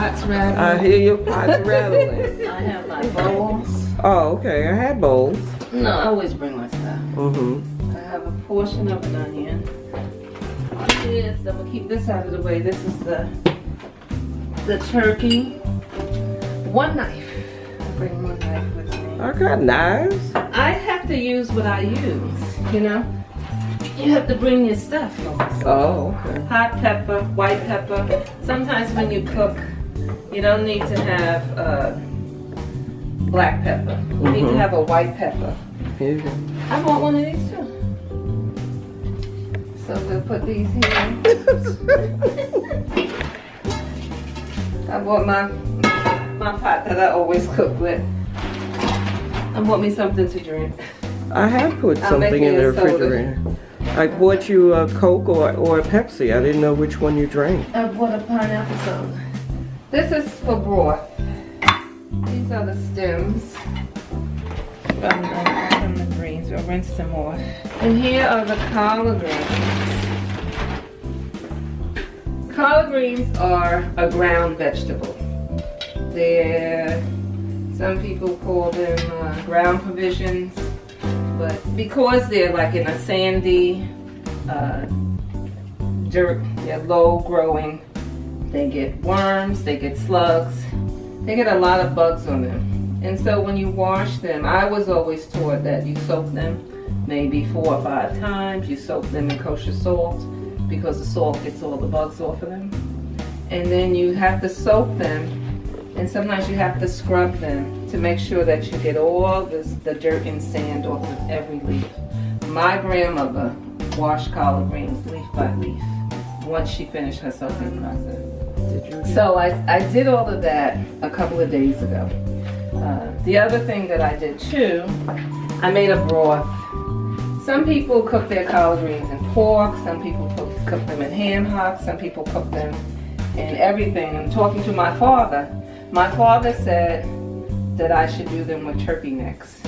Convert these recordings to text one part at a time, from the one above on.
pots rattling. I hear your pots rattling. I have my bowls. Oh, okay. I had bowls. No, I always bring my stuff. Mm-hmm. I have a portion of an onion. Yes, I'm gonna keep this out of the way. This is the turkey. One knife. I bring one knife with me. I got knives. I have to use what I use, you know? You have to bring your stuff. Oh, okay. Hot pepper, white pepper. Sometimes when you cook, you don't need to have black pepper. You need to have a white pepper. Here you go. I bought one of these too. So we'll put these here. I bought my pot that I always cook with. I bought me something to drink. I have put I'll something make in me the a soda. refrigerator. I bought you a Coke or a Pepsi. I didn't know which one you drank. I bought a pineapple soda. This is for broth. These are the stems from the greens. We'll rinse them off. And here are the collard greens. Collard greens are a ground vegetable. Some people call them ground provisions, but because they're like in a sandy dirt, they're low growing, they get worms, they get slugs, they get a lot of bugs on them. And so when you wash them, I was always taught that you soak them maybe 4 or 5 times. You soak them in kosher salt because the salt gets all the bugs off of them. And then you have to soak them, and sometimes you have to scrub them to make sure that you get all the dirt and sand off of every leaf. My grandmother washed collard greens leaf by leaf once she finished her soaking process. So I did all of that a couple of days ago. The other thing that I did too, I made a broth. Some people cook their collard greens in pork, some people cook them in ham hocks, some people cook them in everything. And talking to my father said that I should do them with turkey necks.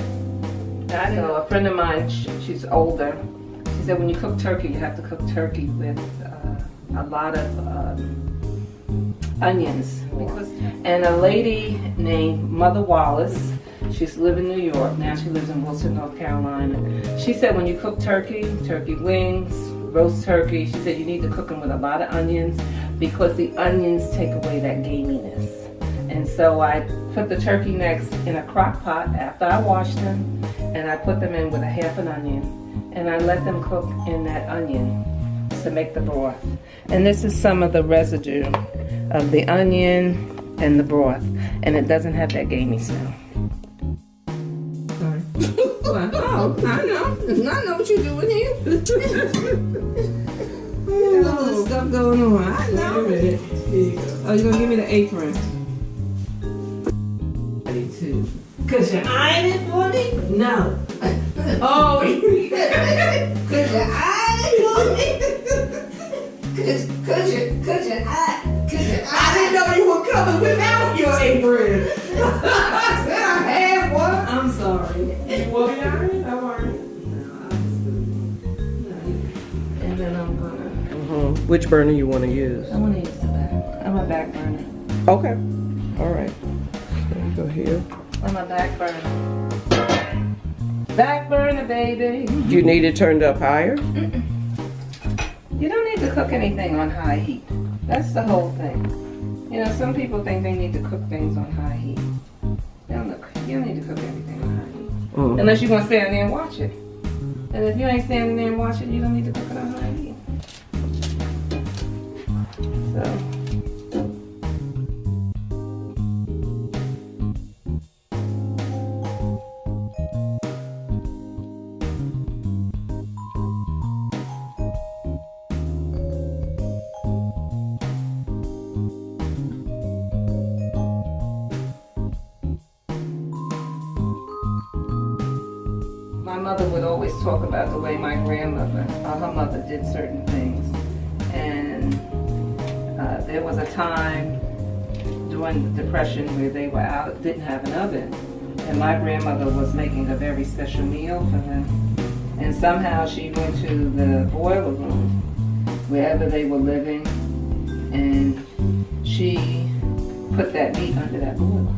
So a friend of mine, she's older, she said when you cook turkey, you have to cook turkey with a lot of onions. And a lady named Mother Wallace, she's living in New York, now she lives in Wilson, North Carolina. She said when you cook turkey wings, roast turkey, she said you need to cook them with a lot of onions because the onions take away that gaminess. And so I put the turkey necks in a crock pot after I washed them, and I put them in with a half an onion, and I let them cook in that onion to make the broth. And this is some of the residue of the onion and the broth, and it doesn't have that gamey smell. Well, oh, I know what you're doing here. All this stuff going on. I know. Oh, you're gonna give me the apron? Cause you're ironing for me? No. Oh, cause you're ironing for me? Cause you're I didn't know you were coming without your apron. I said I had one. I'm sorry. You want me iron? I worry. No, I'm just gonna. And then I'm gonna. Which burner you want to use? I want to use the back. I'm a back burner. Okay. All right. There you go here. I'm a back burner. Back burner, baby. Do you need it turned up higher? You don't need to cook anything on high heat. That's the whole thing. You know, some people think they need to cook things on high heat. You don't need to cook everything on high heat. Unless you're going to stand there and watch it. And if you ain't standing there and watch it, you don't need to cook it on high heat. So. My mother would always talk about the way my grandmother, her mother, did certain things. And there was a time during the Depression where they were out, didn't have an oven. And my grandmother was making a very special meal for them. And somehow she went to the boiler room, wherever they were living, and she put that meat under that boiler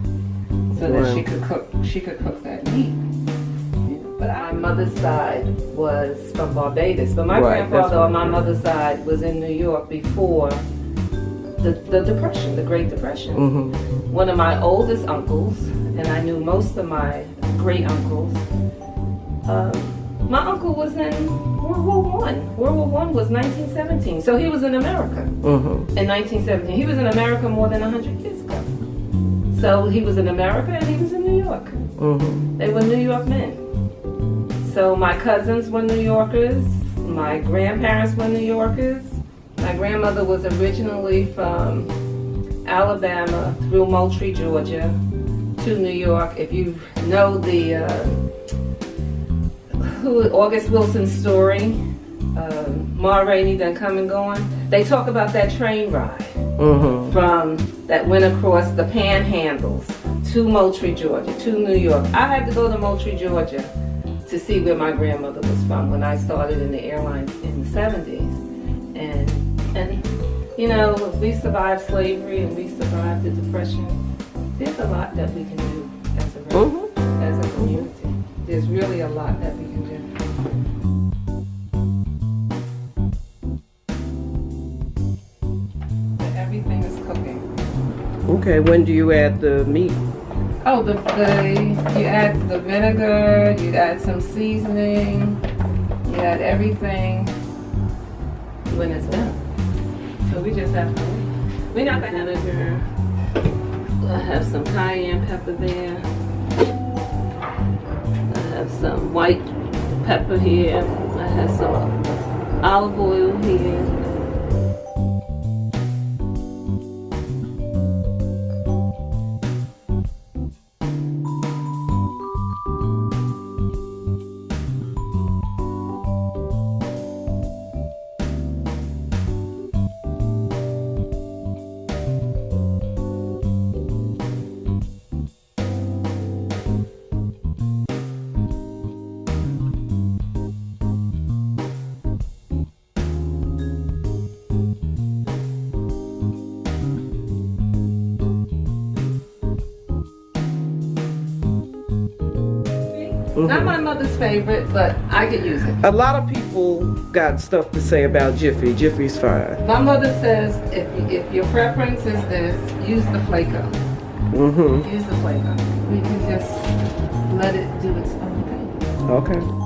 so that she could cook that meat. But my mother's side was from Barbados, but my grandfather on my mother's side was in New York before the Depression, the Great Depression. Mm-hmm. One of my oldest uncles, and I knew most of my great uncles. My uncle was in World War I. World War I was 1917, so he was in America in 1917. He was in America more than 100 years ago. So he was in America and he was in New York. They were New York men. So my cousins were New Yorkers. My grandparents were New Yorkers. My grandmother was originally from Alabama through Moultrie, Georgia, to New York. If you know the August Wilson's story, Ma Rainey Done Come and Gone, they talk about that train ride from that went across the panhandles to Moultrie, Georgia, to New York. I had to go to Moultrie, Georgia to see where my grandmother was from when I started in the airlines in the 70s. And you know, we survived slavery and we survived the Depression. There's a lot that we can do as a community. There's really a lot that we can do. Everything is cooking. Okay, when do you add the meat? Oh, you add the vinegar, you add some seasoning, you add everything when it's done. So we just have to wait. We got the vinegar. I have some cayenne pepper there. I have some white pepper here. I have some olive oil here. Not my mother's favorite, but I could use it. A lot of people got stuff to say about Jiffy. Jiffy's fine. My mother says if your preference is this, use the Flaco. Use the Flaco. We can just let it do its own thing. Okay.